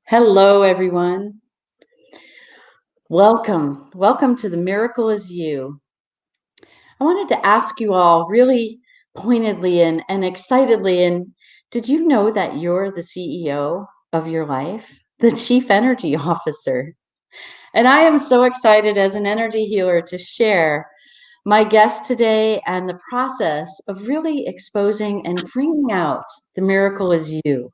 Hello, everyone. Welcome. Welcome to The Miracle Is You. I wanted to ask you all really pointedly and excitedly, did you know that you're the CEO of your life, the Chief Energy Officer? And I am so excited as an energy healer to share my guest today and the process of really exposing and bringing out the miracle is you.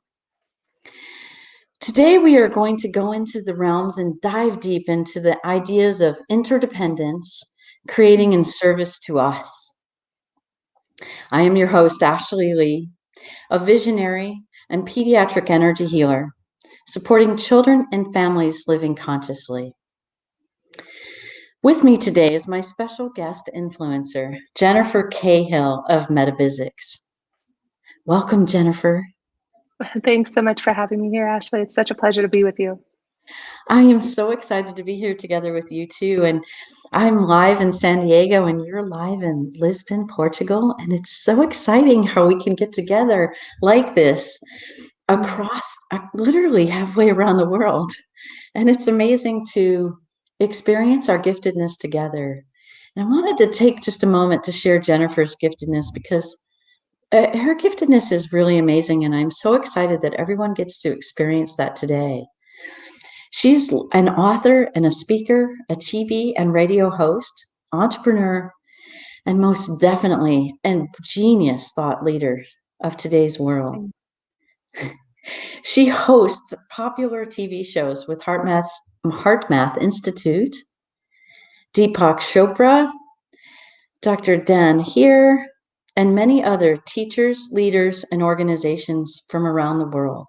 Today, we are going to go into the realms and dive deep into the ideas of interdependence, creating in service to us. I am your host, Ashley Lee, a visionary and pediatric energy healer, supporting children and families living consciously. With me today is my special guest influencer, Jennifer Cahill of Metaphysics. Welcome, Jennifer. Thanks so much for having me here, Ashley. It's such a pleasure to be with you. I am so excited to be here together with you too. And I'm live in San Diego and you're live in Lisbon, Portugal. And it's so exciting how we can get together like this across literally halfway around the world. And it's amazing to experience our giftedness together. And I wanted to take just a moment to share Jennifer's giftedness because her giftedness is really amazing. And I'm so excited that everyone gets to experience that today. She's an author and a speaker, a TV and radio host, entrepreneur, and most definitely a genius thought leader of today's world. She hosts popular TV shows with HeartMath Institute, Deepak Chopra, Dr. Dan Heer, and many other teachers, leaders, and organizations from around the world.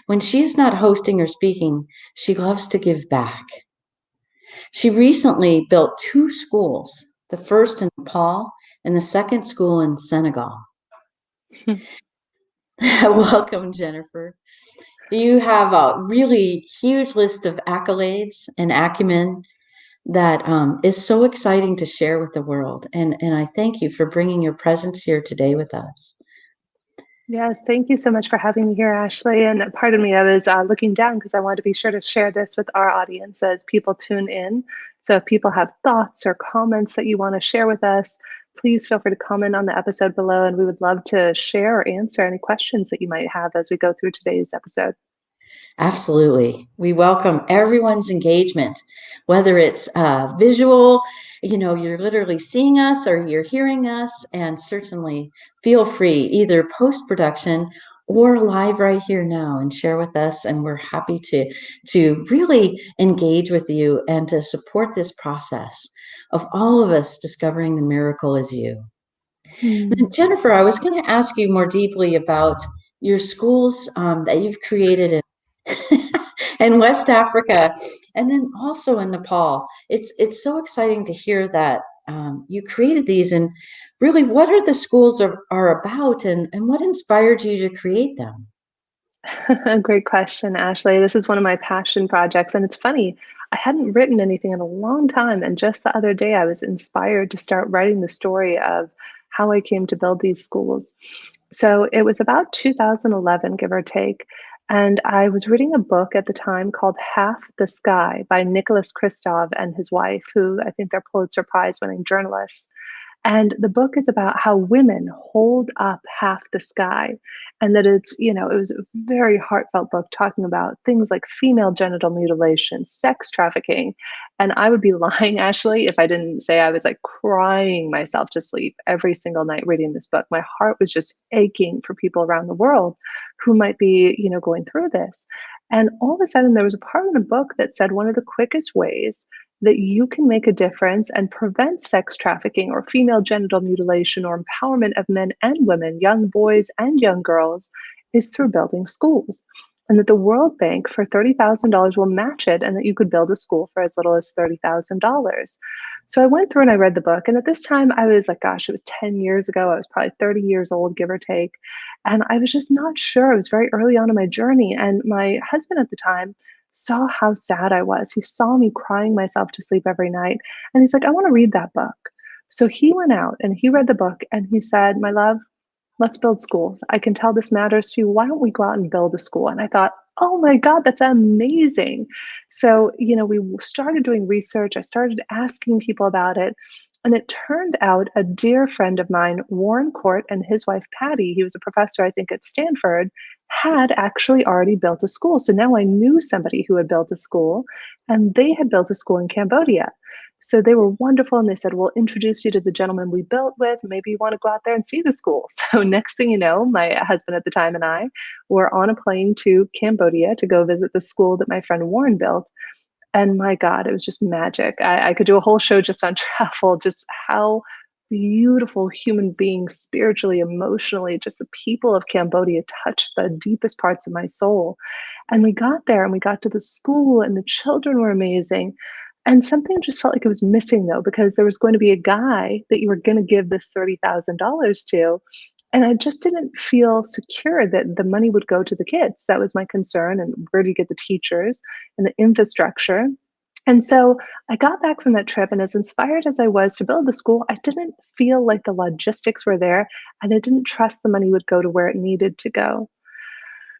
When she's not hosting or speaking, she loves to give back. She recently built 2 schools, the first in Nepal and the second school in Senegal. Welcome, Jennifer. You have a really huge list of accolades and acumen that is so exciting to share with the world. And I thank you for bringing your presence here today with us. Yes, thank you so much for having me here, Ashley. And pardon me, I was looking down because I wanted to be sure to share this with our audience as people tune in. So if people have thoughts or comments that you want to share with us, please feel free to comment on the episode below, and we would love to share or answer any questions that you might have as we go through today's episode. Absolutely. We welcome everyone's engagement, whether it's visual, you're literally seeing us or you're hearing us, and certainly feel free either post-production or live right here now and share with us. And we're happy to really engage with you and to support this process of all of us discovering the miracle is you. Now, Jennifer, I was going to ask you more deeply about your schools that you've created in West Africa, and then also in Nepal. It's so exciting to hear that you created these, and really, what are the schools are about, and what inspired you to create them? Great question, Ashley. This is one of my passion projects. And it's funny, I hadn't written anything in a long time. And just the other day, I was inspired to start writing the story of how I came to build these schools. So it was about 2011, give or take. And I was reading a book at the time called Half the Sky by Nicholas Kristof and his wife, who I think they're Pulitzer Prize winning journalists. And the book is about how women hold up half the sky. And that it was a very heartfelt book talking about things like female genital mutilation, sex trafficking. And I would be lying, Ashley, if I didn't say I was like crying myself to sleep every single night reading this book. My heart was just aching for people around the world who might be, going through this. And all of a sudden, there was a part in the book that said one of the quickest ways that you can make a difference and prevent sex trafficking or female genital mutilation or empowerment of men and women, young boys and young girls, is through building schools. And that the World Bank for $30,000 will match it, and that you could build a school for as little as $30,000. So I went through and I read the book. And at this time, I was like, gosh, it was 10 years ago. I was probably 30 years old, give or take. And I was just not sure. I was very early on in my journey. And my husband at the time saw how sad I was. He saw me crying myself to sleep every night. And he's like, I want to read that book. So he went out and he read the book and he said, my love, let's build schools. I can tell this matters to you. Why don't we go out and build a school? And I thought, oh my God, that's amazing. So, we started doing research. I started asking people about it. And it turned out a dear friend of mine, Warren Court, and his wife, Patty, he was a professor, I think, at Stanford, had actually already built a school. So now I knew somebody who had built a school, and they had built a school in Cambodia. So they were wonderful, and they said, "We'll introduce you to the gentleman we built with. Maybe you want to go out there and see the school." So next thing you know, my husband at the time and I were on a plane to Cambodia to go visit the school that my friend Warren built. And my God, it was just magic. I could do a whole show just on travel, just how beautiful human beings, spiritually, emotionally, just the people of Cambodia touched the deepest parts of my soul. And we got there and we got to the school, and the children were amazing. And something just felt like it was missing though, because there was going to be a guy that you were going to give this $30,000 to. And I just didn't feel secure that the money would go to the kids. That was my concern. And where do you get the teachers and the infrastructure? And so I got back from that trip, and as inspired as I was to build the school, I didn't feel like the logistics were there, and I didn't trust the money would go to where it needed to go.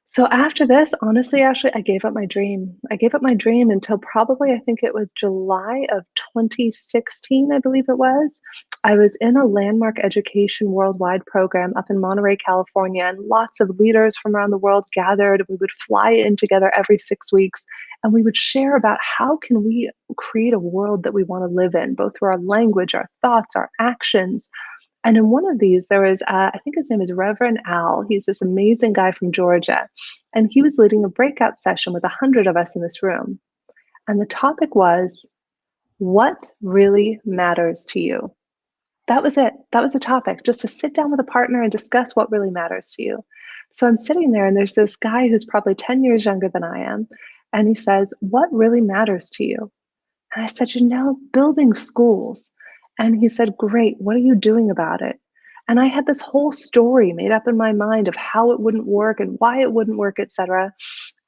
So after this, honestly, Ashley, I gave up my dream. I gave up my dream until probably, I think it was July of 2016, I believe it was. I was in a landmark education worldwide program up in Monterey, California, and lots of leaders from around the world gathered. We would fly in together every 6 weeks, and we would share about how can we create a world that we want to live in, both through our language, our thoughts, our actions. And in one of these, there was, I think his name is Reverend Al. He's this amazing guy from Georgia. And he was leading a breakout session with 100 of us in this room. And the topic was, what really matters to you? That was it. That was the topic, just to sit down with a partner and discuss what really matters to you. So I'm sitting there, and there's this guy who's probably 10 years younger than I am. And he says, what really matters to you? And I said, building schools. And he said, great, what are you doing about it? And I had this whole story made up in my mind of how it wouldn't work and why it wouldn't work, et cetera.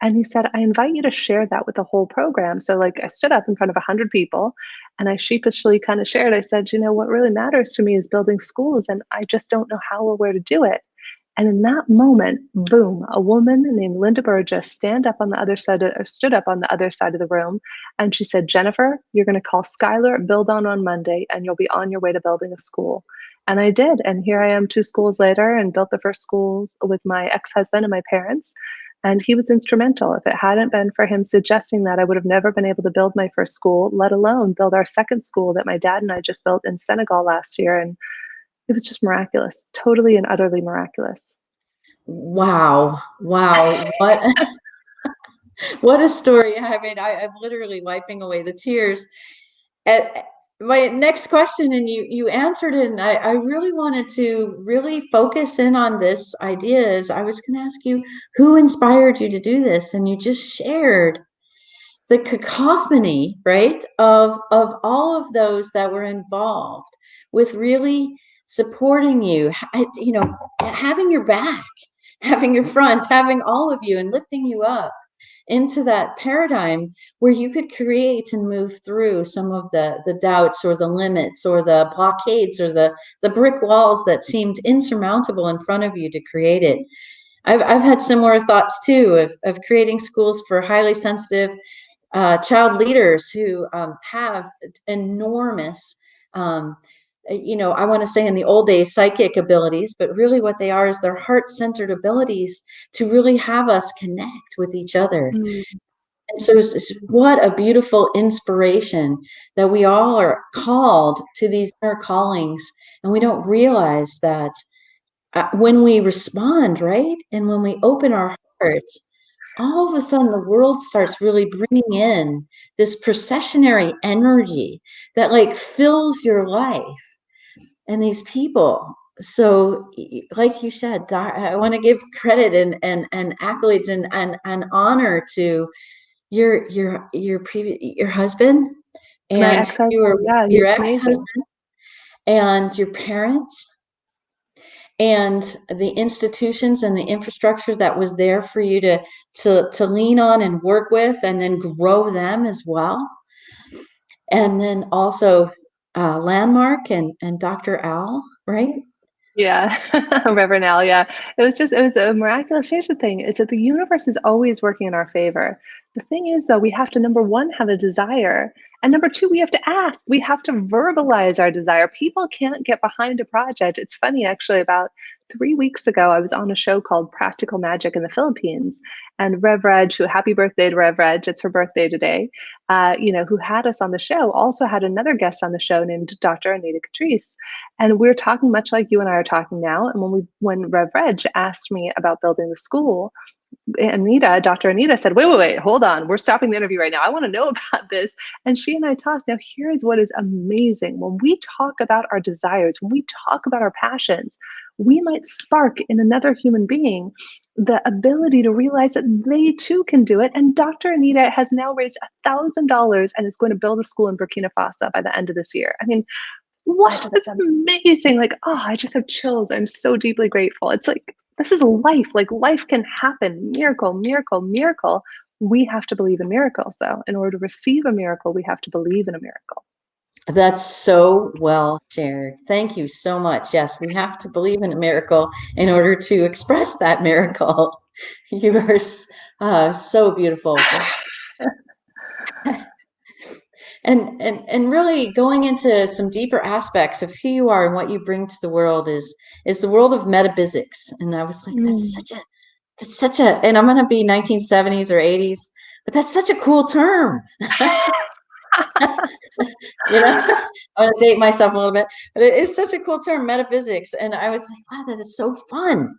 And he said, I invite you to share that with the whole program. So like I stood up in front of 100 people and I sheepishly kind of shared, I said, what really matters to me is building schools, and I just don't know how or where to do it. And in that moment, boom, a woman named Linda Burgess stood up on the other side of the room. And she said, Jennifer, you're going to call Skylar at Build On Monday, and you'll be on your way to building a school. And I did. And here I am 2 schools later, and built the first schools with my ex-husband and my parents. And he was instrumental. If it hadn't been for him suggesting that, I would have never been able to build my first school, let alone build our second school that my dad and I just built in Senegal last year. And it was just miraculous, totally and utterly miraculous. Wow. Wow. What a story. I mean, I'm literally wiping away the tears. At my next question, and you answered it, and I really wanted to really focus in on this idea. Is I was going to ask you, who inspired you to do this? And you just shared the cacophony, right, of all of those that were involved with really supporting you, having your back, having your front, having all of you, and lifting you up into that paradigm where you could create and move through some of the doubts or the limits or the blockades or the brick walls that seemed insurmountable in front of you to create it. I've had similar thoughts too of creating schools for highly sensitive child leaders who have enormous, I want to say in the old days, psychic abilities, but really what they are is their heart-centered abilities to really have us connect with each other. Mm. And so what a beautiful inspiration that we all are called to these inner callings, and we don't realize that when we respond, right? And when we open our hearts, all of a sudden the world starts really bringing in this processionary energy that like fills your life and these people. So like you said, I want to give credit and accolades and honor to your husband My and ex-husband, yeah, he's your amazing. ex-husband and your parents and the institutions and the infrastructure that was there for you to lean on and work with and then grow them as well. And then also Landmark and Dr. Al, right? Yeah, Reverend Al, yeah. It was a miraculous. Here's the thing, is that the universe is always working in our favor. The thing is, though, we have to, number one, have a desire. And number two, we have to ask. We have to verbalize our desire. People can't get behind a project. It's funny, actually, about 3 weeks ago, I was on a show called Practical Magic in the Philippines. And Rev Reg, who, happy birthday to Rev Reg, it's her birthday today, who had us on the show, also had another guest on the show named Dr. Anita Catrice. And we're talking much like you and I are talking now. And when Rev Reg asked me about building the school, Dr. Anita said, wait, hold on. We're stopping the interview right now. I want to know about this. And she and I talked. Now, here's what is amazing. When we talk about our desires, when we talk about our passions, we might spark in another human being the ability to realize that they too can do it. And Dr. Anita has now raised $1,000 and is going to build a school in Burkina Faso by the end of this year. I mean, what? That's amazing. Like, oh, I just have chills. I'm so deeply grateful. It's like, this is life. Like, life can happen. Miracle, miracle, miracle. We have to believe in miracles, though. In order to receive a miracle, we have to believe in a miracle. That's so well shared. Thank you so much. Yes, we have to believe in a miracle in order to express that miracle. You are so beautiful. And really going into some deeper aspects of who you are and what you bring to the world is the world of metaphysics. And I was like, Mm. that's such a, and I'm going to be 1970s or 80s, but that's such a cool term. You know, I'm going to date myself a little bit, but it's such a cool term, metaphysics. And I was like, wow, that is so fun.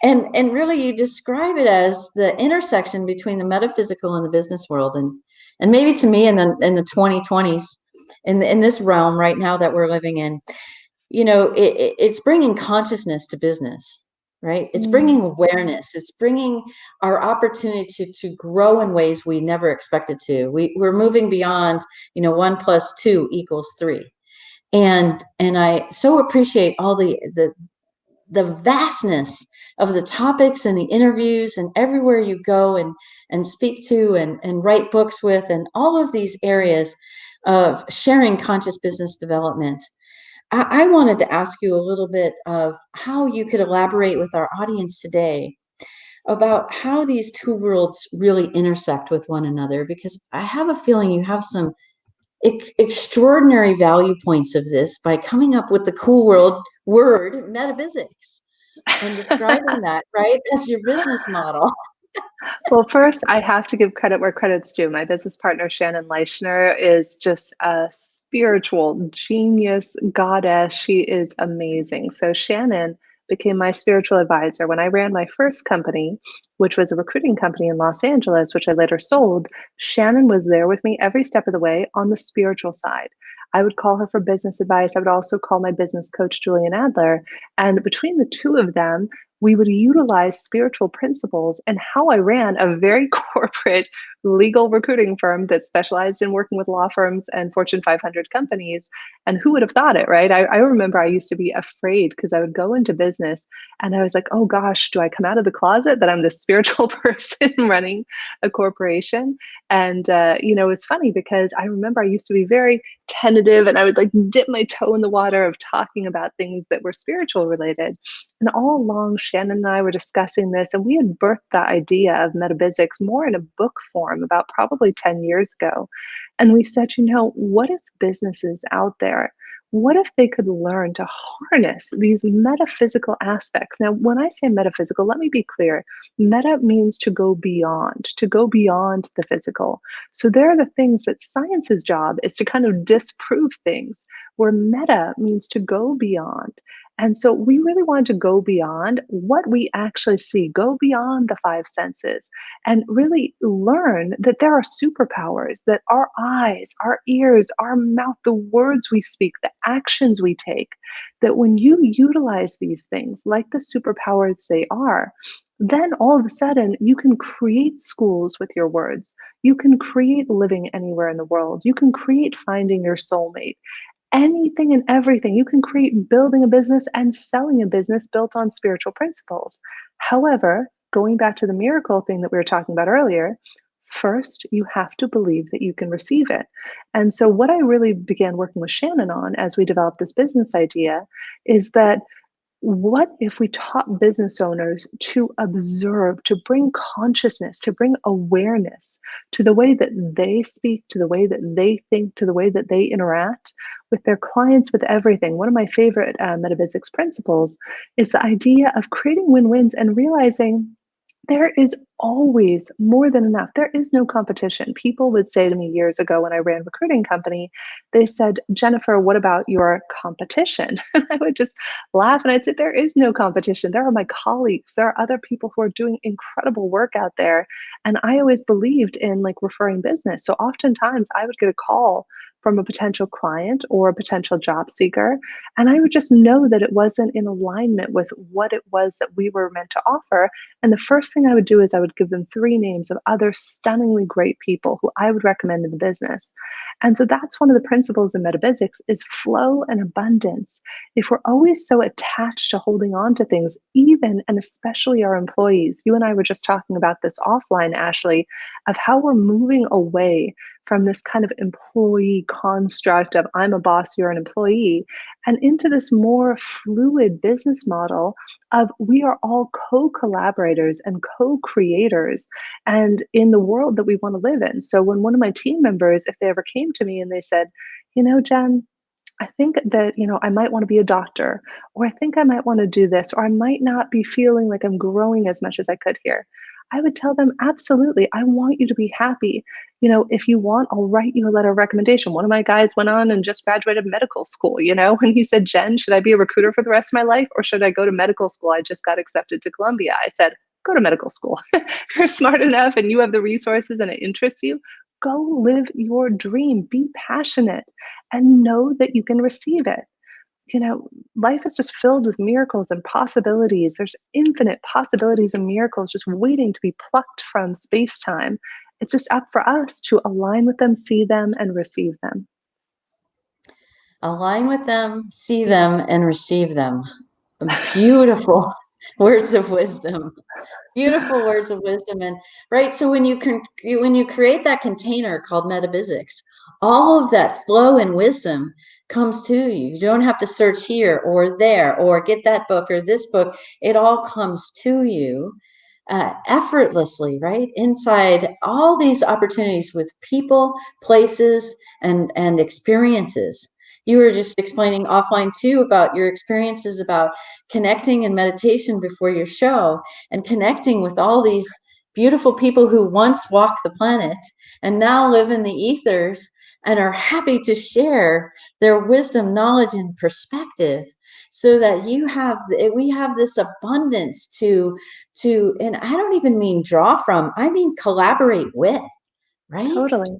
And really you describe it as the intersection between the metaphysical and the business world. And maybe to me in the 2020s, in this realm right now that we're living in, it's bringing consciousness to business, right? It's bringing Mm. awareness. It's bringing our opportunity to grow in ways we never expected to. We're moving beyond, 1 + 2 = 3. And I so appreciate all the vastness of the topics and the interviews and everywhere you go and speak to and write books with, and all of these areas of sharing conscious business development. I wanted to ask you a little bit of how you could elaborate with our audience today about how these two worlds really intersect with one another, because I have a feeling you have some extraordinary value points of this by coming up with the cool word metaphysics and describing that, right, as your business model. Well, first, I have to give credit where credit's due. My business partner, Shannon Leischner, is just a spiritual genius goddess. She is amazing. So, Shannon became my spiritual advisor when I ran my first company, which was a recruiting company in Los Angeles, which I later sold. Shannon was there with me every step of the way on the spiritual side. I would call her for business advice. I would also call my business coach, Julian Adler. And between the two of them, we would utilize spiritual principles and how I ran a very corporate legal recruiting firm that specialized in working with law firms and Fortune 500 companies. And who would have thought it, right? I remember I used to be afraid because I would go into business and I was like, oh gosh, do I come out of the closet that I'm the spiritual person running a corporation? And, it was funny because I remember I used to be very tentative and I would like dip my toe in the water of talking about things that were spiritual related. And all along, Shannon and I were discussing this, and we had birthed the idea of metaphysics more in a book form about probably 10 years ago. And we said, what if businesses out there, what if they could learn to harness these metaphysical aspects? Now, when I say metaphysical, let me be clear. Meta means to go beyond the physical. So there are the things that science's job is to kind of disprove things, where meta means to go beyond. And so we really wanted to go beyond what we actually see, go beyond the five senses, and really learn that there are superpowers, that our eyes, our ears, our mouth, the words we speak, the actions we take, that when you utilize these things like the superpowers they are, then all of a sudden you can create schools with your words. You can create living anywhere in the world. You can create finding your soulmate, anything and everything. You can create building a business and selling a business built on spiritual principles. However, going back to the miracle thing that we were talking about earlier, first you have to believe that you can receive it. And so, what I really began working with Shannon on as we developed this business idea is that what if we taught business owners to observe, to bring consciousness, to bring awareness to the way that they speak, to the way that they think, to the way that they interact with their clients, with everything? One of my favorite metaphysics principles is the idea of creating win wins and realizing there is always more than enough. There is no competition. People would say to me years ago when I ran a recruiting company, they said, Jennifer, what about your competition? I would just laugh and I'd say, there is no competition. There are my colleagues. There are other people who are doing incredible work out there. And I always believed in like referring business. So oftentimes I would get a call from a potential client or a potential job seeker. And I would just know that it wasn't in alignment with what it was that we were meant to offer. And the first thing I would do is I would give them 3 names of other stunningly great people who I would recommend in the business. And so that's one of the principles in metaphysics is flow and abundance. If we're always so attached to holding on to things, even and especially our employees, you and I were just talking about this offline, Ashley, of how we're moving away from this kind of employee construct of I'm a boss, you're an employee, and into this more fluid business model of we are all co-collaborators and co-creators and in the world that we want to live in. So when one of my team members, if they ever came to me and they said, Jen, I think that, I might want to be a doctor, or I think I might want to do this, or I might not be feeling like I'm growing as much as I could here. I would tell them, absolutely, I want you to be happy. If you want, I'll write you a letter of recommendation. One of my guys went on and just graduated medical school, and he said, Jen, should I be a recruiter for the rest of my life or should I go to medical school? I just got accepted to Columbia. I said, go to medical school. If you're smart enough and you have the resources and it interests you, go live your dream, be passionate, and know that you can receive it. Life is just filled with miracles and possibilities. There's infinite possibilities and miracles just waiting to be plucked from space time. It's just up for us to align with them, see them, and receive them. Align with them, see them, and receive them. Beautiful words of wisdom. Beautiful words of wisdom. And right, so when you create that container called metaphysics, all of that flow and wisdom comes to you. You don't have to search here or there or get that book or this book. It all comes to you effortlessly, right? Inside all these opportunities with people, places, and experiences. You were just explaining offline too about your experiences about connecting in meditation before your show and connecting with all these beautiful people who once walked the planet and now live in the ethers and are happy to share their wisdom, knowledge, and perspective so that we have this abundance and I don't even mean draw from, I mean collaborate with, right? Totally.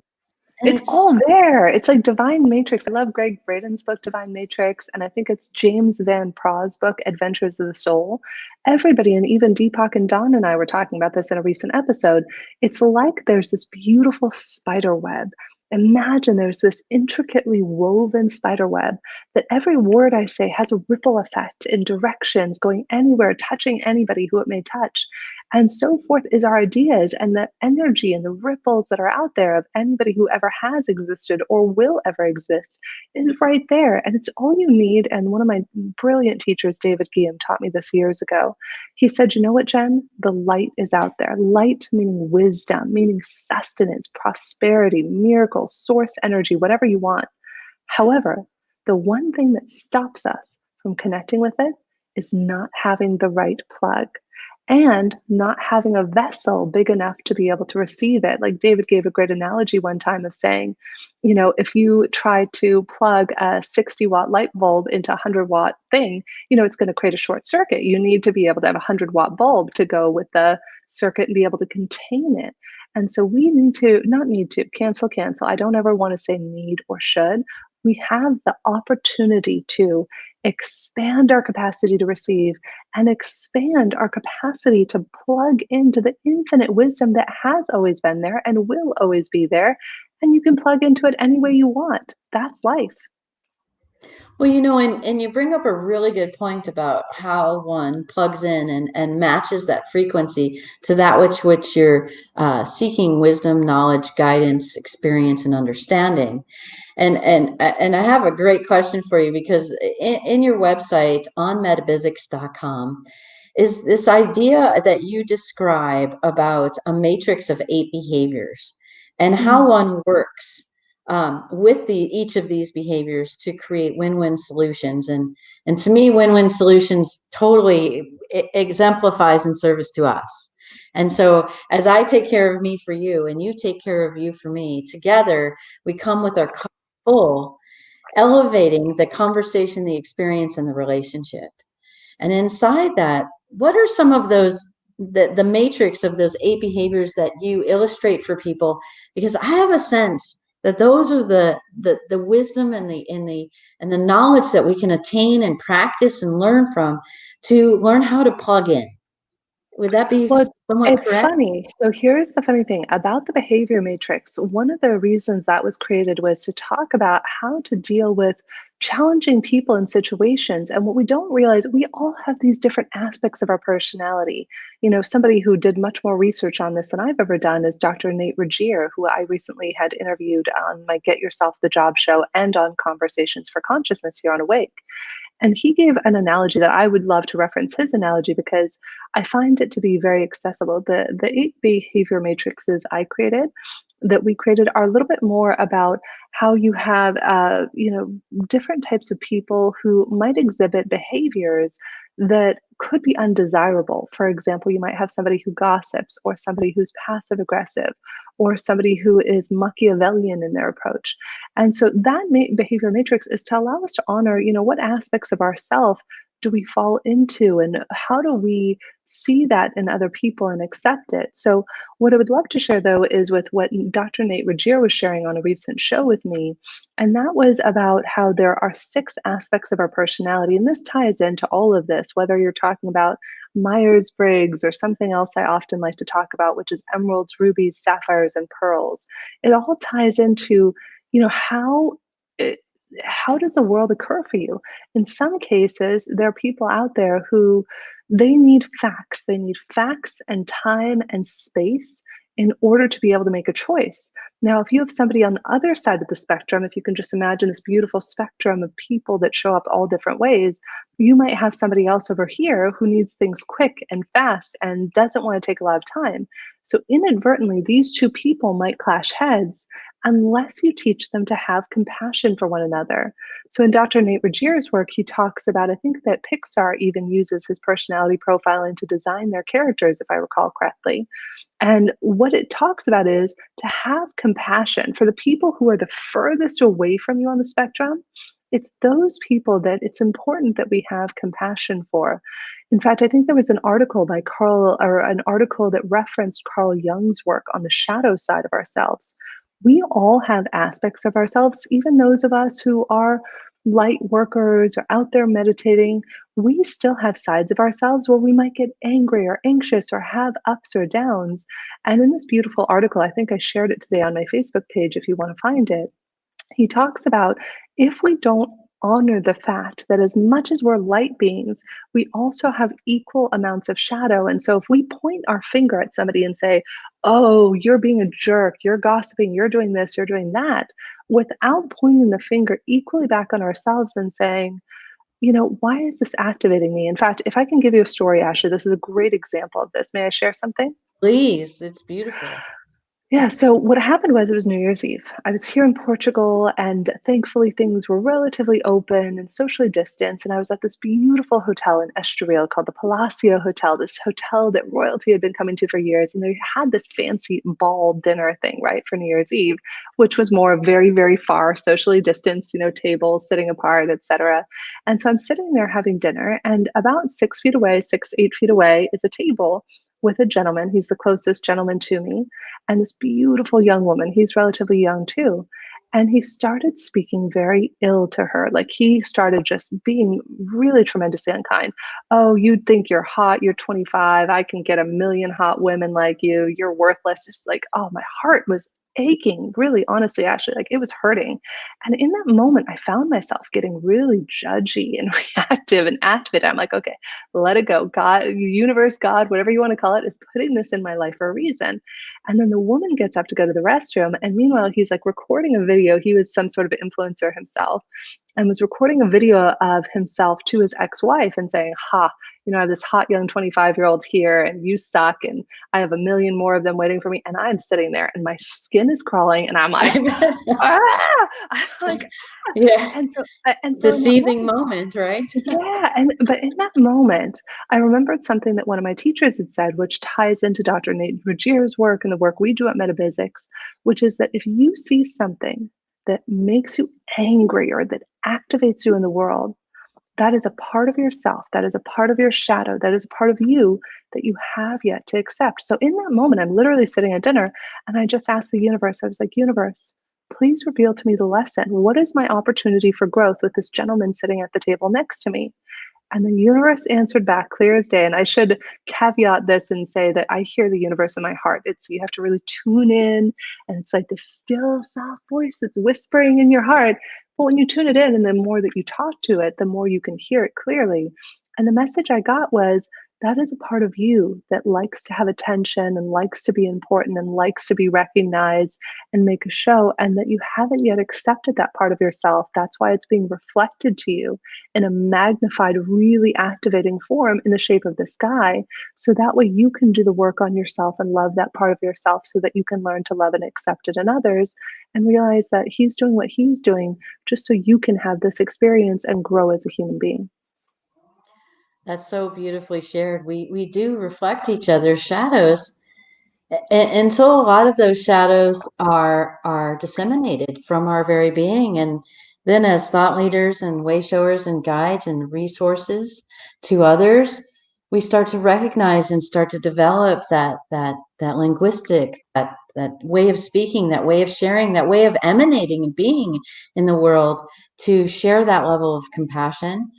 And It's it's all there. It's like Divine Matrix. I love Greg Braden's book, Divine Matrix, and I think it's James Van Praag's book, Adventures of the Soul. Everybody, and even Deepak and Don and I were talking about this in a recent episode. It's like there's this beautiful spider web. Imagine there's this intricately woven spider web that every word I say has a ripple effect in directions going anywhere, touching anybody who it may touch. And so forth is our ideas and the energy and the ripples that are out there of anybody who ever has existed or will ever exist is right there. And it's all you need. And one of my brilliant teachers, David Guillaume, taught me this years ago. He said, you know what, Jen? The light is out there. Light meaning wisdom, meaning sustenance, prosperity, miracles, source energy, whatever you want. However, the one thing that stops us from connecting with it is not having the right plug and not having a vessel big enough to be able to receive it. Like David gave a great analogy one time of saying, if you try to plug a 60-watt light bulb into a 100-watt thing, it's going to create a short circuit. You need to be able to have a 100-watt bulb to go with the circuit and be able to contain it. And so we need to, not need to, cancel. I don't ever want to say need or should. We have the opportunity to expand our capacity to receive and expand our capacity to plug into the infinite wisdom that has always been there and will always be there. And you can plug into it any way you want. That's life. Well, and you bring up a really good point about how one plugs in and matches that frequency to that which you're seeking wisdom, knowledge, guidance, experience, and understanding. And I have a great question for you because in your website on metaphysics.com is this idea that you describe about a matrix of 8 behaviors and how Mm. one works with each of these behaviors to create win-win solutions. And to me, win-win solutions totally exemplifies in service to us. And so as I take care of me for you and you take care of you for me, together we come with our cup full, elevating the conversation, the experience, and the relationship. And inside that, what are some of the matrix of those 8 behaviors that you illustrate for people? Because I have a sense that those are the wisdom and the knowledge that we can attain and practice and learn from to learn how to plug in. Would that be Well, somewhat it's correct? funny. So here's the funny thing about the behavior matrix. One of the reasons that was created was to talk about how to deal with challenging people and situations. And what we don't realize, we all have these different aspects of our personality. Somebody who did much more research on this than I've ever done is Dr. Nate Regier, who I recently had interviewed on my Get Yourself the Job show and on Conversations for Consciousness here on Awake. And he gave an analogy that I would love to reference his analogy because I find it to be very accessible. The 8 behavior matrices that we created are a little bit more about how you have different types of people who might exhibit behaviors that could be undesirable. For example, you might have somebody who gossips, or somebody who's passive aggressive, or somebody who is Machiavellian in their approach. And so that behavior matrix is to allow us to honor, what aspects of ourself do we fall into, and how do we see that in other people and accept it. So what I would love to share, though, is with what Dr. Nate Regier was sharing on a recent show with me. And that was about how there are 6 aspects of our personality. And this ties into all of this, whether you're talking about Myers-Briggs or something else I often like to talk about, which is emeralds, rubies, sapphires, and pearls. It all ties into, how. How does the world occur for you? In some cases, there are people out there who they need facts. They need facts and time and space in order to be able to make a choice. Now, if you have somebody on the other side of the spectrum, if you can just imagine this beautiful spectrum of people that show up all different ways, you might have somebody else over here who needs things quick and fast and doesn't want to take a lot of time. So, inadvertently, these 2 people might clash heads unless you teach them to have compassion for one another. So in Dr. Nate Regier's work, he talks about, I think that Pixar even uses his personality profiling to design their characters, if I recall correctly. And what it talks about is to have compassion for the people who are the furthest away from you on the spectrum. It's those people that it's important that we have compassion for. In fact, I think there was an article by Carl, or an article that referenced Carl Jung's work on the shadow side of ourselves. We all have aspects of ourselves, even those of us who are light workers or out there meditating. We still have sides of ourselves where we might get angry or anxious or have ups or downs. And in this beautiful article, I think I shared it today on my Facebook page if you want to find it, he talks about if we don't honor the fact that as much as we're light beings, we also have equal amounts of shadow. And so if we point our finger at somebody and say, oh, you're being a jerk, you're gossiping, you're doing this, you're doing that, without pointing the finger equally back on ourselves and saying, why is this activating me? In fact, if I can give you a story, Ashley, this is a great example of this. May I share something? Please, it's beautiful. Yeah, so what happened was it was New Year's Eve. I was here in Portugal, and thankfully things were relatively open and socially distanced. And I was at this beautiful hotel in Estoril called the Palacio Hotel, this hotel that royalty had been coming to for years. And they had this fancy ball dinner thing, right, for New Year's Eve, which was more very, very far, socially distanced, tables sitting apart, etc. And so I'm sitting there having dinner, and about 6 feet away, 8 feet away, is a table with a gentleman. He's the closest gentleman to me, and this beautiful young woman. He's relatively young too. And he started speaking very ill to her. Like he started just being really tremendously unkind. Oh, you'd think you're hot. You're 25. I can get a million hot women like you. You're worthless. Just like, oh, my heart was aching, really, honestly, actually, like it was hurting. And in that moment, I found myself getting really judgy and reactive and activated. I'm like, okay, let it go. God, universe, God, whatever you want to call it, is putting this in my life for a reason. And then the woman gets up to go to the restroom. And meanwhile, he's like recording a video. He was some sort of influencer himself and was recording a video of himself to his ex-wife and saying, ha, I have this hot young 25-year-old here and you suck and I have a million more of them waiting for me. And I'm sitting there and my skin is crawling and I'm like, ah, I'm like, ah. Yeah, And so it's a in that seething moment, moment, right? yeah, but in that moment, I remembered something that one of my teachers had said, which ties into Dr. Nate Rugier's work and the work we do at Metaphysics, which is that if you see something that makes you angry or that activates you in the world, that is a part of yourself, that is a part of your shadow, that is a part of you that you have yet to accept. So in that moment, I'm literally sitting at dinner and I just asked the universe, I was like, universe, please reveal to me the lesson. What is my opportunity for growth with this gentleman sitting at the table next to me? And the universe answered back clear as day. And I should caveat this and say that I hear the universe in my heart. It's you have to really tune in, and it's like this still, soft voice that's whispering in your heart. But when you tune it in, and the more that you talk to it, the more you can hear it clearly. And the message I got was that is a part of you that likes to have attention and likes to be important and likes to be recognized and make a show, and that you haven't yet accepted that part of yourself. That's why it's being reflected to you in a magnified, really activating form in the shape of the sky. So that way you can do the work on yourself and love that part of yourself so that you can learn to love and accept it in others and realize that he's doing what he's doing just so you can have this experience and grow as a human being. That's so beautifully shared. We do reflect each other's shadows until a lot of those shadows are disseminated from our very being, and then as thought leaders and way showers and guides and resources to others, we start to recognize and start to develop that linguistic, that way of speaking, that way of sharing, that way of emanating and being in the world, to share that level of compassion,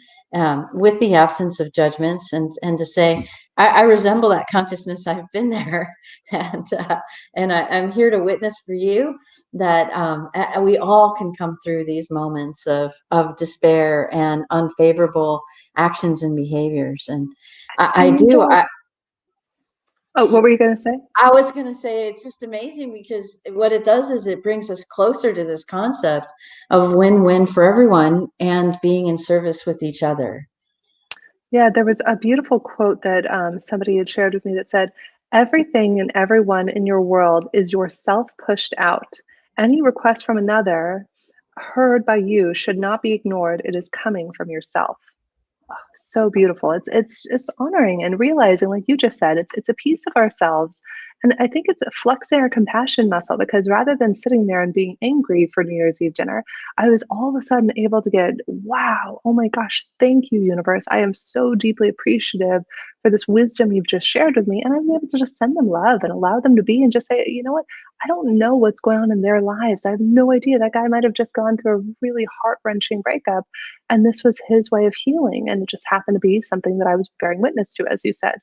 with the absence of judgments, and to say, I resemble that consciousness. I've been there, and I'm here to witness for you that we all can come through these moments of despair and unfavorable actions and behaviors. And I And do. oh, what were you going to say? I was going to say it's just amazing because what it does is it brings us closer to this concept of win-win for everyone and being in service with each other. Yeah, there was a beautiful quote that somebody had shared with me that said, everything and everyone in your world is yourself pushed out. Any request from another heard by you should not be ignored. It is coming from yourself. So beautiful. It's just honoring and realizing, like you just said, it's a piece of ourselves. And I think it's flexing our compassion muscle because rather than sitting there and being angry for New Year's Eve dinner, I was all of a sudden able to get, wow, oh my gosh, thank you, universe. I am so deeply appreciative for this wisdom you've just shared with me. And I'm able to just send them love and allow them to be and just say, you know what? I don't know what's going on in their lives. I have no idea. That guy might have just gone through a really heart-wrenching breakup and this was his way of healing. And it just happened to be something that I was bearing witness to, as you said.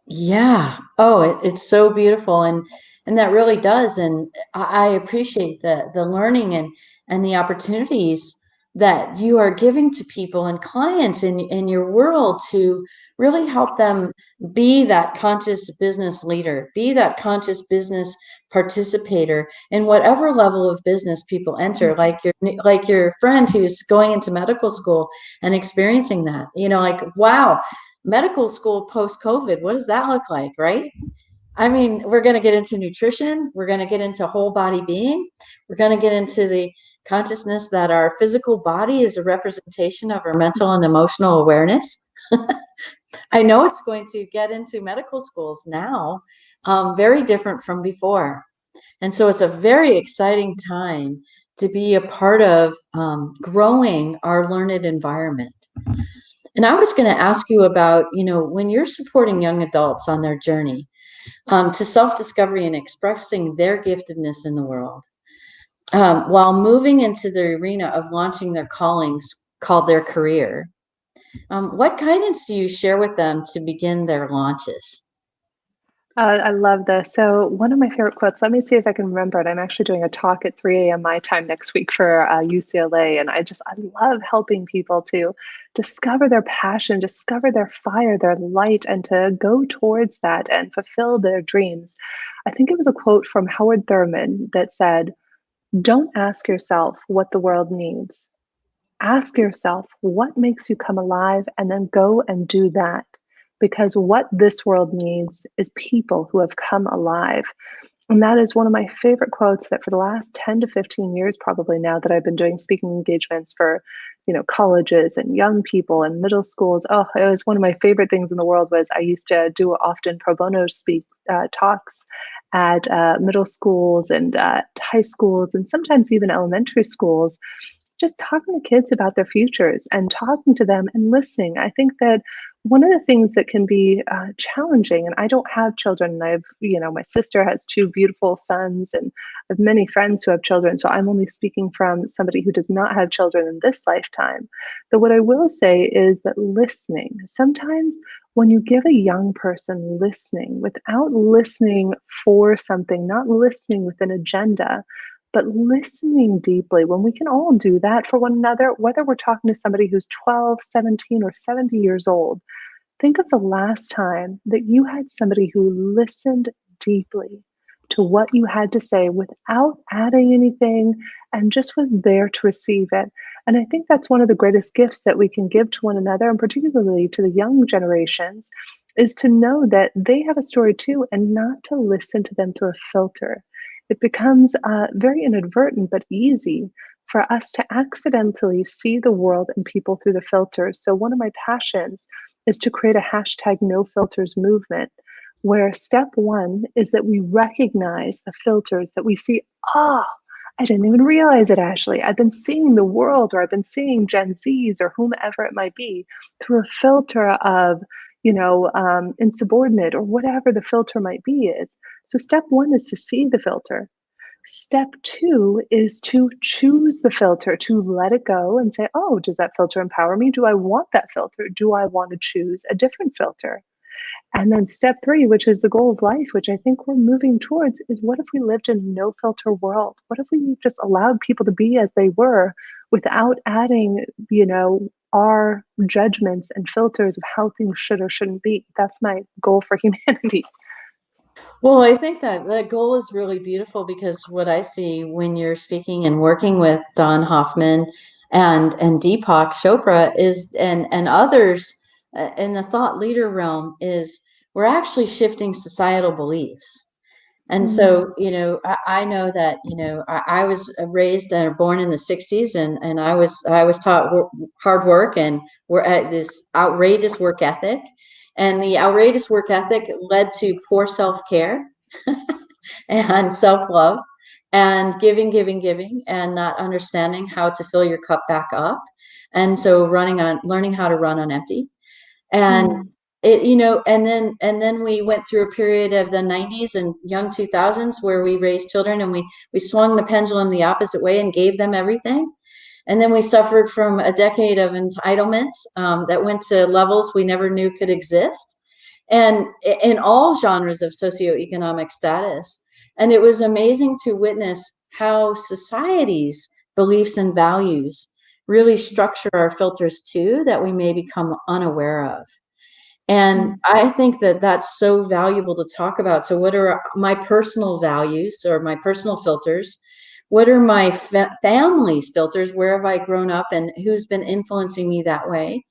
Yeah. Oh, it's so beautiful, and that really does. And I appreciate the learning and the opportunities that you are giving to people and clients in your world to really help them be that conscious business leader, be that conscious business participator in whatever level of business people enter. Mhm. Like your friend who's going into medical school and experiencing that. Like, wow, medical school post-COVID, what does that look like, right? I mean, we're going to get into nutrition. We're going to get into whole body being. We're going to get into the consciousness that our physical body is a representation of our mental and emotional awareness. I know it's going to get into medical schools now, very different from before. And so it's a very exciting time to be a part of growing our learned environment. And I was going to ask you about, when you're supporting young adults on their journey to self-discovery and expressing their giftedness in the world, while moving into the arena of launching their callings called their career, what guidance do you share with them to begin their launches? I love this. So, one of my favorite quotes, let me see if I can remember it. I'm actually doing a talk at 3 a.m. my time next week for UCLA. And I love helping people to discover their passion, discover their fire, their light, and to go towards that and fulfill their dreams. I think it was a quote from Howard Thurman that said, "Don't ask yourself what the world needs. Ask yourself what makes you come alive and then go and do that. Because what this world needs is people who have come alive." And that is one of my favorite quotes that for the last 10 to 15 years, probably now that I've been doing speaking engagements for, colleges and young people and middle schools. Oh, it was one of my favorite things in the world was I used to do often pro bono talks at middle schools and high schools and sometimes even elementary schools, just talking to kids about their futures and talking to them and listening. I think that one of the things that can be challenging, and I don't have children, and my sister has two beautiful sons, and I have many friends who have children. So I'm only speaking from somebody who does not have children in this lifetime. But what I will say is that listening, sometimes when you give a young person listening without listening for something, not listening with an agenda, but listening deeply, when we can all do that for one another, whether we're talking to somebody who's 12, 17, or 70 years old, think of the last time that you had somebody who listened deeply to what you had to say without adding anything and just was there to receive it. And I think that's one of the greatest gifts that we can give to one another, and particularly to the young generations, is to know that they have a story too and not to listen to them through a filter. It becomes very inadvertent but easy for us to accidentally see the world and people through the filters. So, one of my passions is to create a hashtag no filters movement, where step one is that we recognize the filters that we see. Ah, I didn't even realize it, Ashley. I've been seeing the world, or I've been seeing Gen Zs or whomever it might be through a filter of, insubordinate or whatever the filter might be is. So step one is to see the filter. Step two is to choose the filter, to let it go and say, oh, does that filter empower me? Do I want that filter? Do I want to choose a different filter? And then step three, which is the goal of life, which I think we're moving towards, is what if we lived in a no filter world? What if we just allowed people to be as they were without adding, our judgments and filters of how things should or shouldn't be? That's my goal for humanity. Well, I think that that goal is really beautiful because what I see when you're speaking and working with Don Hoffman and Deepak Chopra is and others in the thought leader realm is we're actually shifting societal beliefs. And Mm, so, I know that, I was raised or born in the 60s and I was taught hard work and we're at this outrageous work ethic. And the outrageous work ethic led to poor self-care and self-love and giving, giving, giving, and not understanding how to fill your cup back up. And so learning how to run on empty. And mm, and then we went through a period of the 90s and young 2000s where we raised children and we swung the pendulum the opposite way and gave them everything. And then we suffered from a decade of entitlement that went to levels we never knew could exist, and in all genres of socioeconomic status. And it was amazing to witness how society's beliefs and values really structure our filters too, that we may become unaware of. And mm, I think that that's so valuable to talk about. So, what are my personal values or my personal filters? What are my family's filters? Where have I grown up and who's been influencing me that way?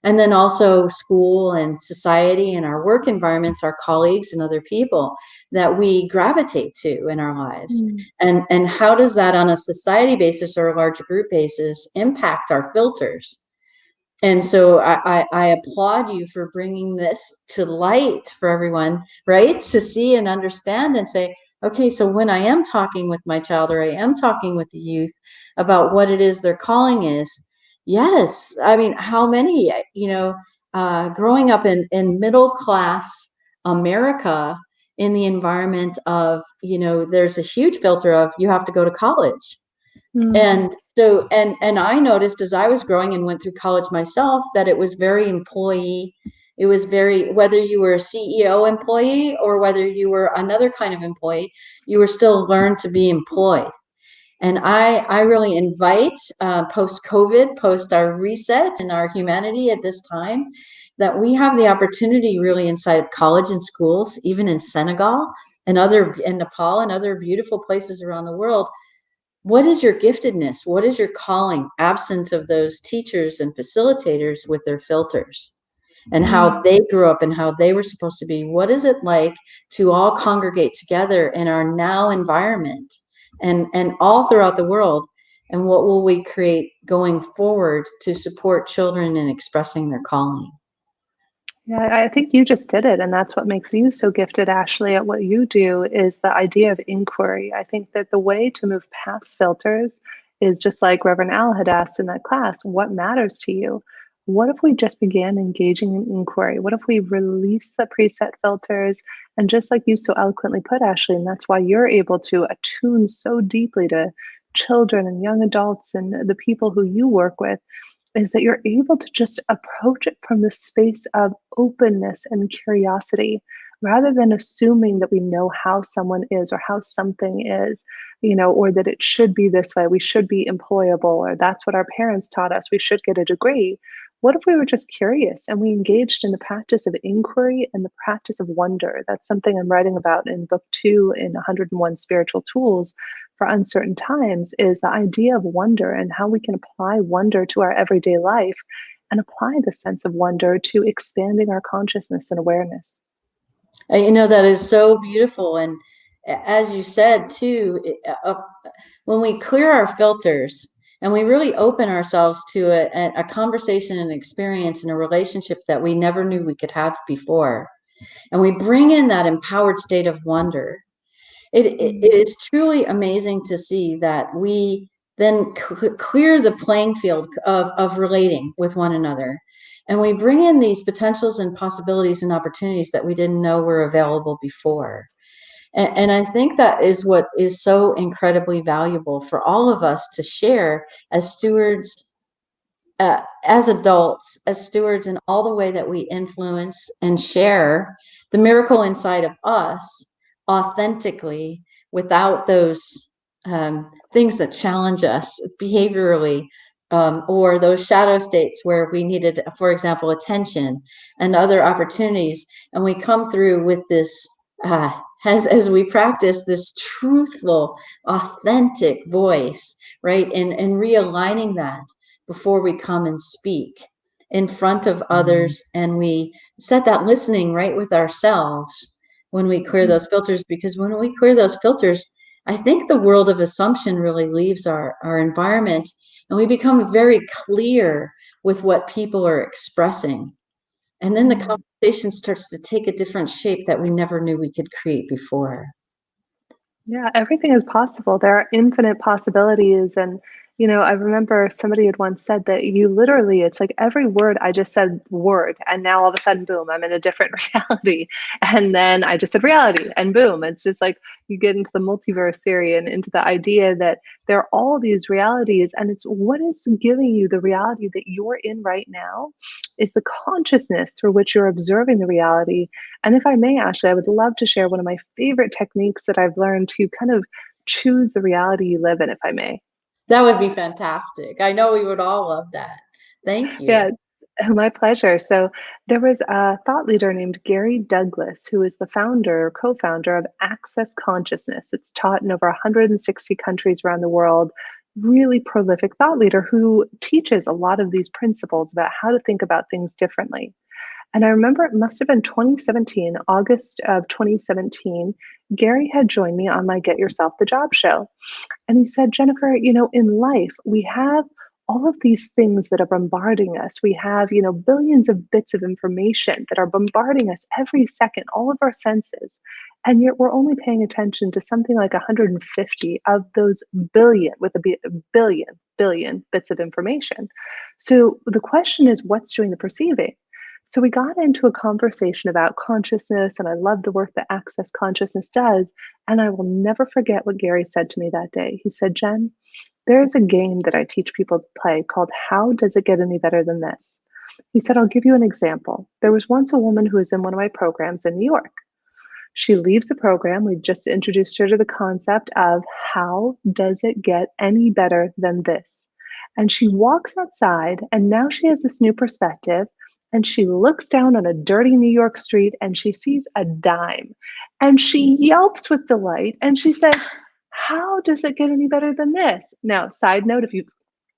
And then also school and society and our work environments, our colleagues and other people that we gravitate to in our lives. mm, And how does that on a society basis or a larger group basis impact our filters? And so I applaud you for bringing this to light for everyone, right? To see and understand and say, okay, so when I am talking with my child or I am talking with the youth about what it is their calling is, yes, I mean, how many, growing up in middle class America in the environment of, there's a huge filter of you have to go to college, mm, and so, and I noticed as I was growing and went through college myself that it was very employee. It was very, whether you were a CEO employee or whether you were another kind of employee, you were still learned to be employed. And I really invite, post-COVID, post our reset and our humanity at this time, that we have the opportunity really inside of college and schools, even in Senegal and in Nepal and other beautiful places around the world. What is your giftedness? What is your calling, absent of those teachers and facilitators with their filters? And how they grew up and how they were supposed to be. What is it like to all congregate together in our now environment and all throughout the world? And what will we create going forward to support children in expressing their calling? Yeah, I think you just did it, and that's what makes you so gifted, Ashley, at what you do is the idea of inquiry. I think that the way to move past filters is just like Reverend Al had asked in that class, what matters to you? What if we just began engaging in inquiry? What if we release the preset filters? And just like you so eloquently put, Ashley, and that's why you're able to attune so deeply to children and young adults and the people who you work with, is that you're able to just approach it from the space of openness and curiosity rather than assuming that we know how someone is or how something is, or that it should be this way, we should be employable, or that's what our parents taught us, we should get a degree. What if we were just curious and we engaged in the practice of inquiry and the practice of wonder? That's something I'm writing about in book 2 in 101 Spiritual Tools for Uncertain Times, is the idea of wonder and how we can apply wonder to our everyday life and apply the sense of wonder to expanding our consciousness and awareness. That is so beautiful. And as you said too, when we clear our filters and we really open ourselves to a conversation and experience and a relationship that we never knew we could have before, and we bring in that empowered state of wonder, it is truly amazing to see that we then clear the playing field of relating with one another. And we bring in these potentials and possibilities and opportunities that we didn't know were available before. And I think that is what is so incredibly valuable for all of us to share as stewards, as adults, as stewards, in all the way that we influence and share the miracle inside of us authentically, without those things that challenge us behaviorally, or those shadow states where we needed, for example, attention and other opportunities. And we come through with this, as we practice this truthful, authentic voice, right? And realigning that before we come and speak in front of others. And we set that listening right with ourselves when we clear those filters, because when we clear those filters, I think the world of assumption really leaves our environment, and we become very clear with what people are expressing. And then the conversation starts to take a different shape that we never knew we could create before. Yeah, everything is possible. There are infinite possibilities. And, I remember somebody had once said that you literally, it's like every word I just said word, and now all of a sudden, boom, I'm in a different reality. And then I just said reality, and boom, it's just like you get into the multiverse theory and into the idea that there are all these realities. And it's what is giving you the reality that you're in right now is the consciousness through which you're observing the reality. And if I may, Ashley, I would love to share one of my favorite techniques that I've learned to kind of choose the reality you live in, if I may. That would be fantastic. I know we would all love that. Thank you. Yeah, my pleasure. So there was a thought leader named Gary Douglas, who is the founder or co-founder of Access Consciousness. It's taught in over 160 countries around the world. Really prolific thought leader who teaches a lot of these principles about how to think about things differently. And I remember it must have been 2017, August of 2017. Gary had joined me on my Get Yourself the Job show. And he said, Jennifer, in life, we have all of these things that are bombarding us. We have, billions of bits of information that are bombarding us every second, all of our senses. And yet we're only paying attention to something like 150 of those billion, with a billion bits of information. So the question is, what's doing the perceiving? So we got into a conversation about consciousness, and I love the work that Access Consciousness does. And I will never forget what Gary said to me that day. He said, Jen, there is a game that I teach people to play called How Does It Get Any Better Than This? He said, I'll give you an example. There was once a woman who was in one of my programs in New York. She leaves the program. We just introduced her to the concept of how does it get any better than this? And she walks outside, and now she has this new perspective. And she looks down on a dirty New York street and she sees a dime. And she yelps with delight and she says, how does it get any better than this? Now, side note, if you've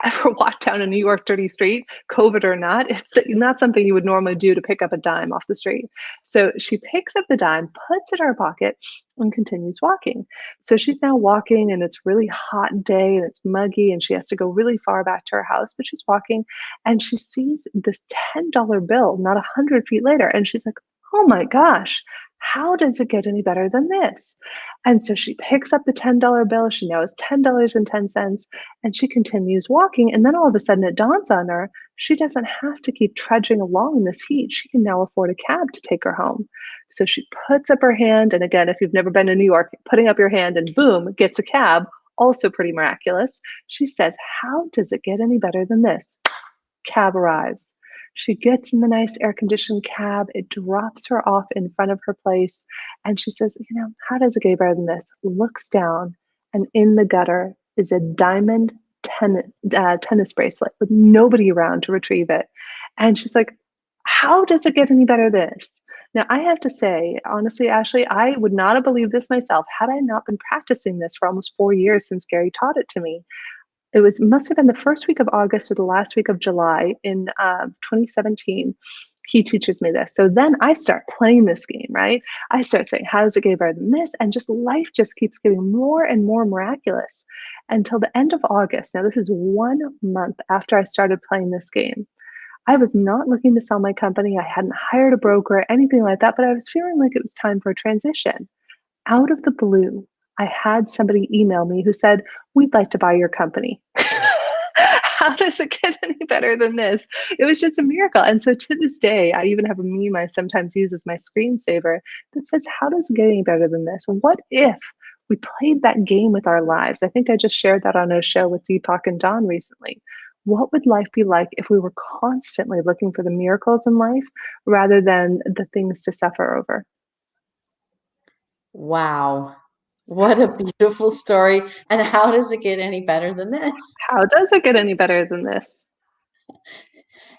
ever walked down a New York dirty street, COVID or not, it's not something you would normally do to pick up a dime off the street. So she picks up the dime, puts it in her pocket, and continues walking. So she's now walking, and it's really hot day and it's muggy, and she has to go really far back to her house, but she's walking and she sees this $10 bill, not 100 feet later. And she's like, oh my gosh, how does it get any better than this? And so she picks up the $10 bill. She now has $10.10, and she continues walking. And then all of a sudden it dawns on her, she doesn't have to keep trudging along in this heat. She can now afford a cab to take her home. So she puts up her hand. And again, if you've never been to New York, putting up your hand and boom, gets a cab, also pretty miraculous. She says, how does it get any better than this? Cab arrives. She gets in the nice air conditioned cab. It drops her off in front of her place. And she says, how does it get better than this? Looks down, and in the gutter is a diamond tennis bracelet with nobody around to retrieve it. And she's like, how does it get any better than this? Now, I have to say, honestly, Ashley, I would not have believed this myself had I not been practicing this for almost 4 years since Gary taught it to me. It must have been the first week of August or the last week of July in 2017. He teaches me this. So then I start playing this game, right? I start saying, how does it get better than this? And just life just keeps getting more and more miraculous until the end of August. Now, this is 1 month after I started playing this game. I was not looking to sell my company. I hadn't hired a broker or anything like that, but I was feeling like it was time for a transition. Out of the blue, I had somebody email me who said, we'd like to buy your company. How does it get any better than this? It was just a miracle. And so to this day, I even have a meme I sometimes use as my screensaver that says, how does it get any better than this? What if we played that game with our lives? I think I just shared that on a show with Deepak and Don recently. What would life be like if we were constantly looking for the miracles in life rather than the things to suffer over? Wow. What a beautiful story. And how does it get any better than this? How does it get any better than this?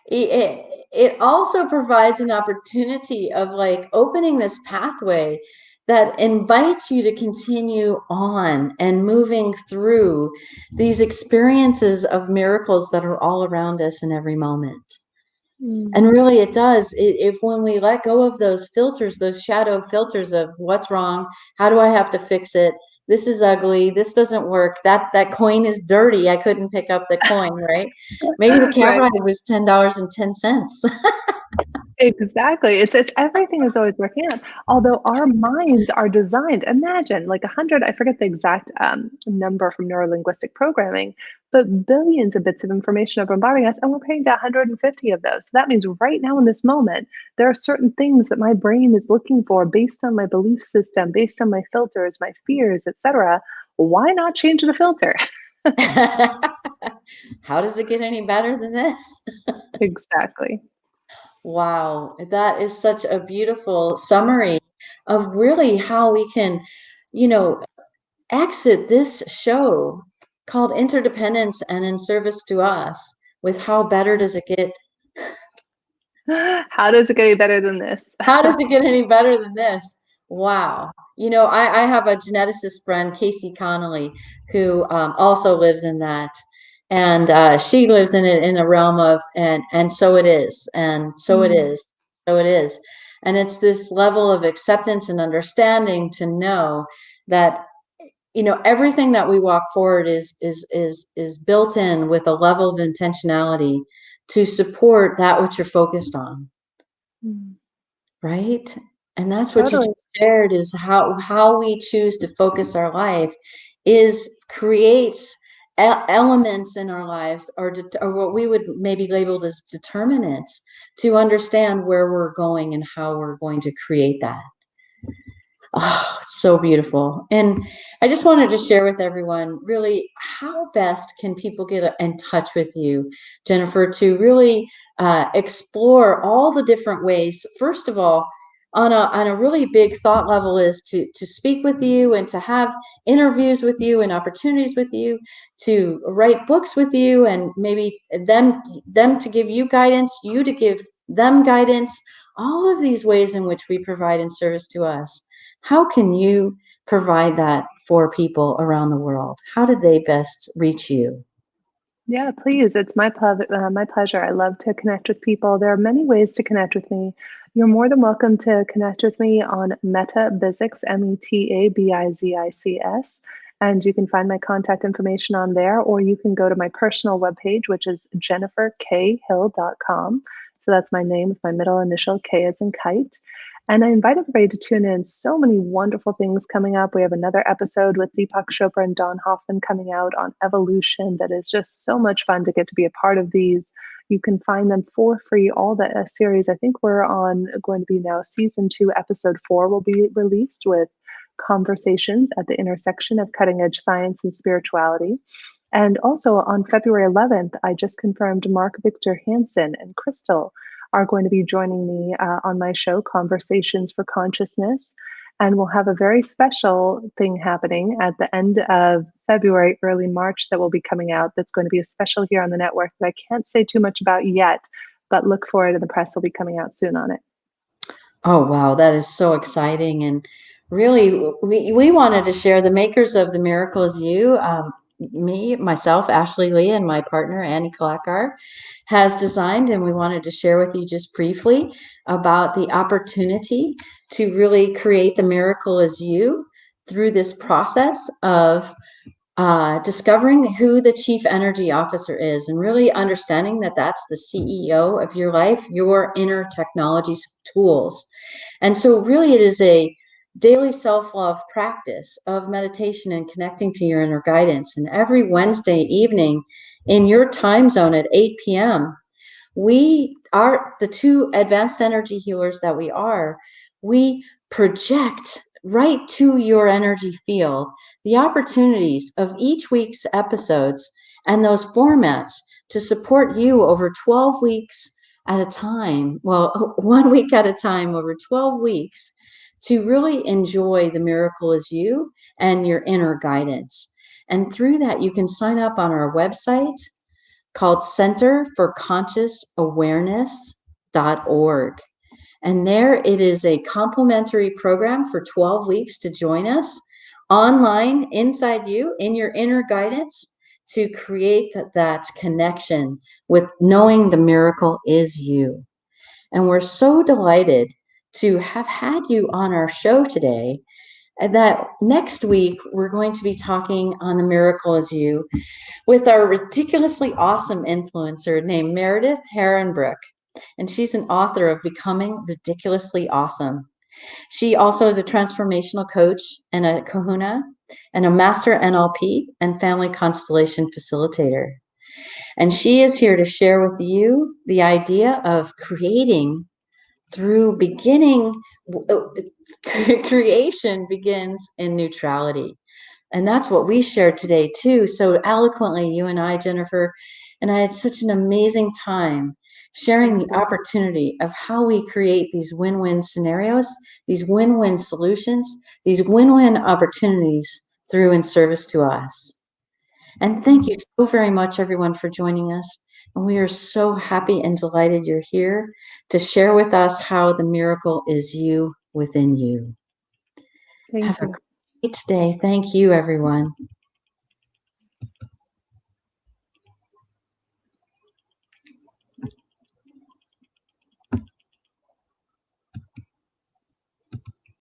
It also provides an opportunity of like opening this pathway that invites you to continue on and moving through these experiences of miracles that are all around us in every moment. And really, it does. If when we let go of those filters, those shadow filters of what's wrong, how do I have to fix it? This is ugly. This doesn't work. That coin is dirty. I couldn't pick up the coin, right? Maybe the cab Right. ride was $10.10. Exactly. It's everything is always working out. Although our minds are designed, imagine like 100, I forget the exact number from neurolinguistic programming, but billions of bits of information are bombarding us, and we're paying 150 of those. So that means right now in this moment, there are certain things that my brain is looking for based on my belief system, based on my filters, my fears, etc. Why not change the filter? How does it get any better than this? Exactly. Wow, that is such a beautiful summary of really how we can, you know, exit this show called Interdependence and in Service to Us with how better does it get? How does it get any better than this? How does it get any better than this? Wow. I have a geneticist friend, Casey Connolly, who also lives in that. And she lives in it in a realm of, and so it is, and so it Mm, is, so it is. And it's this level of acceptance and understanding to know that everything that we walk forward is built in with a level of intentionality to support that which you're focused on, mm. right? And that's what you just Totally. shared, is how we choose to focus our life is creates elements in our lives, or what we would maybe label as determinants, to understand where we're going and how we're going to create that. Oh, so beautiful. And I just wanted to share with everyone really how best can people get in touch with you, Jennifer, to really explore all the different ways. First of all, on a really big thought level is to speak with you and to have interviews with you and opportunities with you, to write books with you, and maybe them to give you guidance, you to give them guidance, all of these ways in which we provide in service to us. How can you provide that for people around the world? How do they best reach you? Yeah, please. It's my pleasure. I love to connect with people. There are many ways to connect with me. You're more than welcome to connect with me on Metabizics, Metabizics, and you can find my contact information on there, or you can go to my personal webpage, which is jenniferkhill.com. So that's my name with my middle initial K as in kite. And I invite everybody to tune in. So many wonderful things coming up. We have another episode with Deepak Chopra and Don Hoffman coming out on evolution that is just so much fun to get to be a part of these. You can find them for free, all the series. I think we're on going to be now season 2, episode 4 will be released, with conversations at the intersection of cutting edge science and spirituality. And also on February 11th, I just confirmed Mark Victor Hansen and Crystal are going to be joining me on my show, Conversations for Consciousness. And we'll have a very special thing happening at the end of February, early March, that will be coming out. That's going to be a special here on the network that I can't say too much about yet, but look for it, and the press will be coming out soon on it. Oh, wow, that is so exciting. And really, we wanted to share the makers of The Miracle Is You. Me, myself, Ashley Lee, and my partner, Annie Kalakar, has designed, and we wanted to share with you just briefly about the opportunity to really create The Miracle Is You through this process of discovering who the chief energy officer is, and really understanding that that's the CEO of your life, your inner technology tools. And so really it is a daily self-love practice of meditation and connecting to your inner guidance. And every Wednesday evening in your time zone at 8 p.m., we are the two advanced energy healers that we project right to your energy field the opportunities of each week's episodes and those formats to support you over 12 weeks at a time. Well, 1 week at a time over 12 weeks, to really enjoy The Miracle Is You and your inner guidance. And through that, you can sign up on our website called Center for Conscious Awareness.org. And there it is a complimentary program for 12 weeks to join us online inside you in your inner guidance to create that connection with knowing the miracle is you. And we're so delighted to have had you on our show today. And that next week, we're going to be talking on The Miracle Is You with our ridiculously awesome influencer named Meredith Herrenbrook. And she's an author of Becoming Ridiculously Awesome. She also is a transformational coach and a kahuna and a master NLP and family constellation facilitator. And she is here to share with you the idea of creating through beginning. Creation begins in neutrality. And that's what we shared today, too, so eloquently, you and I, Jennifer. And I had such an amazing time sharing the opportunity of how we create these win-win scenarios, these win-win solutions, these win-win opportunities through and service to us. And thank you so very much, everyone, for joining us. And we are so happy and delighted you're here to share with us how the miracle is you within you. Thank Have a you. great day. Thank you, everyone.